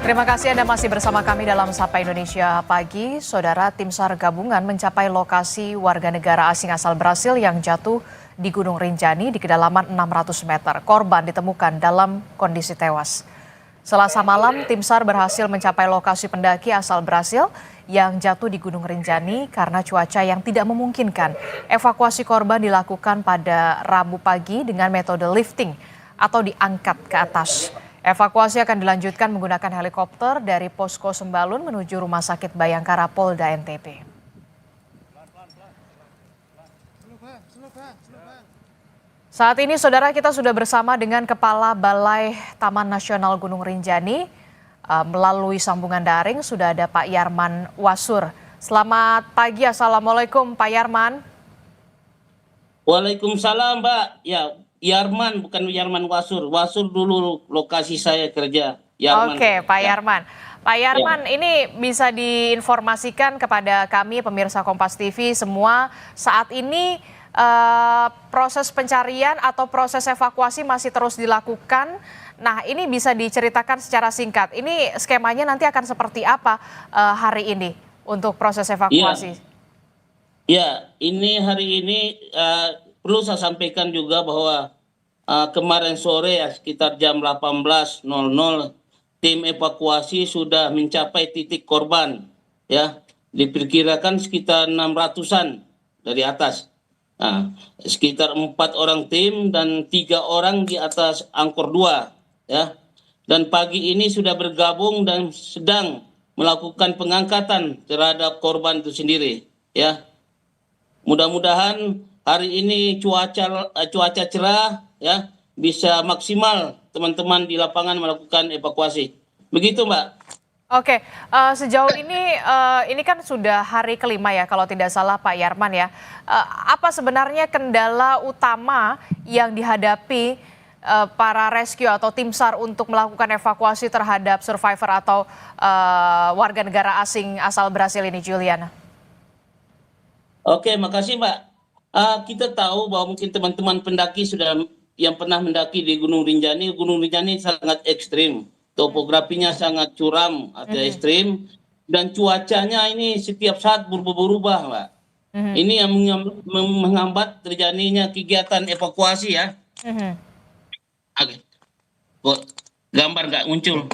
Terima kasih Anda masih bersama kami dalam Sapa Indonesia Pagi. Saudara, tim SAR gabungan mencapai lokasi warga negara asing asal Brasil yang jatuh di Gunung Rinjani di kedalaman 600 meter. Korban ditemukan dalam kondisi tewas. Selasa malam, tim SAR berhasil mencapai lokasi pendaki asal Brasil yang jatuh di Gunung Rinjani karena cuaca yang tidak memungkinkan. Evakuasi korban dilakukan pada Rabu pagi dengan metode lifting atau diangkat ke atas. Evakuasi akan dilanjutkan menggunakan helikopter dari Posko Sembalun menuju Rumah Sakit Bayangkara Polda NTB. Saat ini, saudara, kita sudah bersama dengan Kepala Balai Taman Nasional Gunung Rinjani. Melalui sambungan daring sudah ada Pak Yarman Wasur. Selamat pagi, Assalamualaikum Pak Yarman. Waalaikumsalam, Mbak. Ya, Yarman, bukan Yarman Wasur. Wasur dulu lokasi saya kerja. Yarman. Oke, Pak Yarman. Pak Yarman, ini bisa diinformasikan kepada kami pemirsa Kompas TV semua saat ini proses pencarian atau proses evakuasi masih terus dilakukan. Nah, ini bisa diceritakan secara singkat. Ini skemanya nanti akan seperti apa hari ini untuk proses evakuasi? Ya, ini hari ini perlu saya sampaikan juga bahwa kemarin sore ya sekitar jam 18.00 tim evakuasi sudah mencapai titik korban, ya, diperkirakan sekitar 600-an dari atas. Nah, sekitar 4 orang tim dan 3 orang di atas angkor 2, ya. Dan pagi ini sudah bergabung dan sedang melakukan pengangkatan terhadap korban itu sendiri, ya. Mudah-mudahan hari ini cuaca cerah, ya, bisa maksimal teman-teman di lapangan melakukan evakuasi. Begitu, Mbak. Oke, sejauh ini kan sudah hari kelima ya kalau tidak salah Pak Yarman ya. Apa sebenarnya kendala utama yang dihadapi para rescue atau tim SAR untuk melakukan evakuasi terhadap survivor atau warga negara asing asal Brasil ini, Juliana? Oke, makasih, Mbak. Kita tahu bahwa mungkin teman-teman pendaki sudah yang pernah mendaki di Gunung Rinjani sangat ekstrim. Topografinya sangat curam atau ekstrim, dan cuacanya ini setiap saat berubah-ubah, Mbak. Ini yang menghambat terjadinya kegiatan evakuasi, ya. Oke. Kok gambar nggak muncul?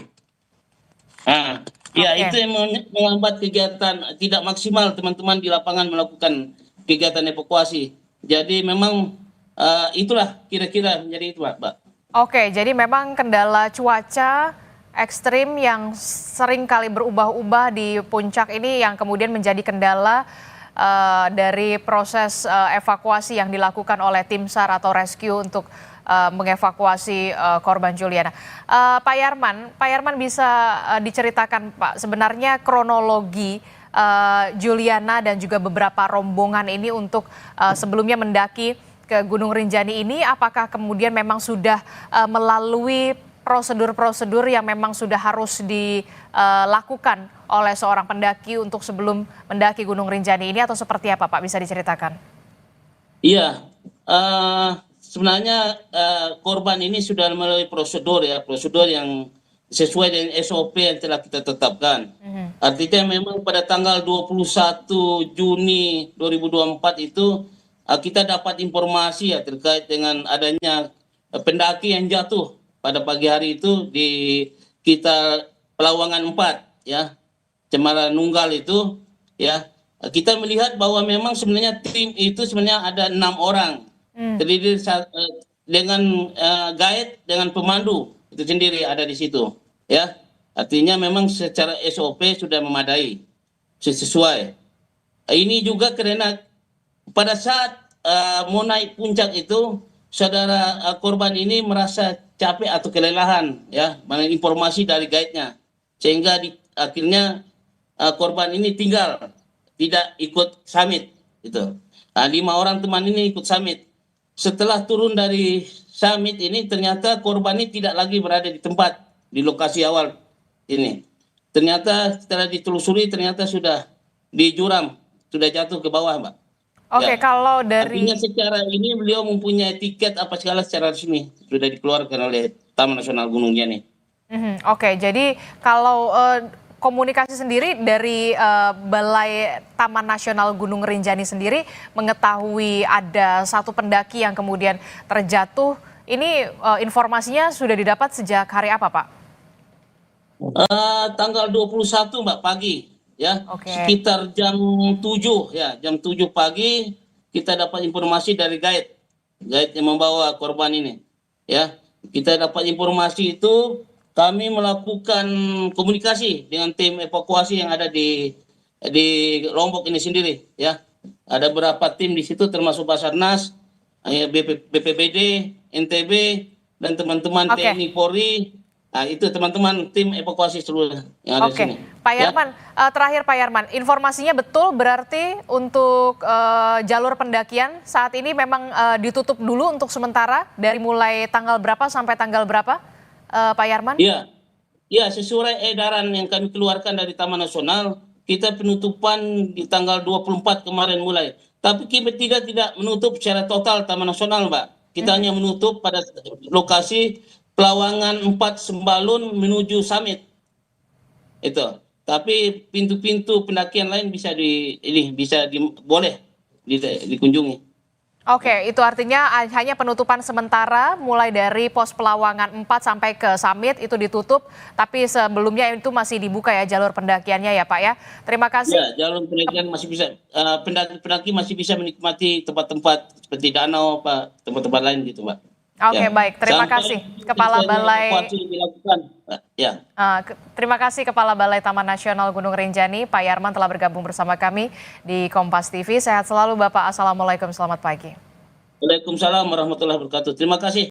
Ya, itu yang menghambat kegiatan, tidak maksimal teman-teman di lapangan melakukan kegiatan evakuasi. Jadi memang itulah kira-kira menjadi itu, Mbak. Oke, jadi memang kendala cuaca ekstrim yang sering kali berubah-ubah di puncak ini yang kemudian menjadi kendala dari proses evakuasi yang dilakukan oleh tim SAR atau rescue untuk mengevakuasi korban Juliana. Pak Yarman bisa diceritakan Pak sebenarnya kronologi Juliana dan juga beberapa rombongan ini untuk sebelumnya mendaki ke Gunung Rinjani ini, apakah kemudian memang sudah melalui prosedur-prosedur yang memang sudah harus dilakukan oleh seorang pendaki untuk sebelum mendaki Gunung Rinjani ini, atau seperti apa Pak, bisa diceritakan? Iya, sebenarnya korban ini sudah melalui prosedur yang sesuai dengan SOP yang telah kita tetapkan. Artinya memang pada tanggal 21 Juni 2024 itu kita dapat informasi ya terkait dengan adanya pendaki yang jatuh pada pagi hari itu di kita Pelawangan 4, ya, Cemara Nunggal itu, ya. Kita melihat bahwa memang sebenarnya tim itu sebenarnya ada 6 orang, terdiri dengan guide dengan pemandu itu sendiri ada di situ, ya. Artinya memang secara SOP sudah memadai, sesuai. Ini juga karena pada saat mau naik puncak itu, saudara korban ini merasa capek atau kelelahan, ya, mengenai informasi dari guide-nya, sehingga akhirnya korban ini tinggal, tidak ikut summit, gitu. 5 orang teman ini ikut summit. Setelah turun dari summit ini, ternyata korban ini tidak lagi berada di tempat, di lokasi awal ini. Ternyata setelah ditelusuri, ternyata sudah di jurang, sudah jatuh ke bawah, Mbak. Oke, Ya. kalau dari Artinya secara ini beliau mempunyai tiket apa segala secara resmi sudah dikeluarkan oleh Taman Nasional Gunung Rinjani. Oke, jadi kalau komunikasi sendiri dari Balai Taman Nasional Gunung Rinjani sendiri mengetahui ada satu pendaki yang kemudian terjatuh, ini informasinya sudah didapat sejak hari apa, Pak? Tanggal 21 Mbak pagi ya, Oke. sekitar jam 7 ya, jam 7 pagi kita dapat informasi dari guide yang membawa korban ini ya. Kita dapat informasi itu, kami melakukan komunikasi dengan tim evakuasi yang ada di Lombok ini sendiri ya. Ada beberapa tim di situ termasuk Basarnas, BPBD, NTB, dan teman-teman Oke. TNI Polri. Nah, itu teman-teman tim evakuasi seluruh yang ada di Oke, sini. Pak Ya, Yarman, terakhir Pak Yarman, informasinya betul berarti untuk jalur pendakian saat ini memang ditutup dulu untuk sementara dari mulai tanggal berapa sampai tanggal berapa, Pak Yarman? iya, iya, sesuai edaran yang kami keluarkan dari Taman Nasional, kita penutupan di tanggal 24 kemarin mulai. Tapi kita tidak menutup secara total Taman Nasional, Mbak. Kita hanya menutup pada lokasi Pelawangan 4 Sembalun menuju Summit. Itu. Tapi pintu-pintu pendakian lain bisa boleh dikunjungi. Oke, itu artinya hanya penutupan sementara mulai dari pos Pelawangan 4 sampai ke Summit itu ditutup, tapi sebelumnya itu masih dibuka ya jalur pendakiannya ya Pak ya. Terima kasih. Ya, jalur pendakian masih bisa, pendaki masih bisa menikmati tempat-tempat seperti danau, Pak, tempat-tempat lain gitu, Pak. Oke, Ya, baik. Terima sampai kasih Kepala selesainya Balai evakuasi dilakukan, Pak. Ya. Terima kasih Kepala Balai Taman Nasional Gunung Rinjani, Pak Yarman telah bergabung bersama kami di Kompas TV. Sehat selalu Bapak. Assalamualaikum, selamat pagi. Waalaikumsalam warahmatullahi wabarakatuh. Terima kasih.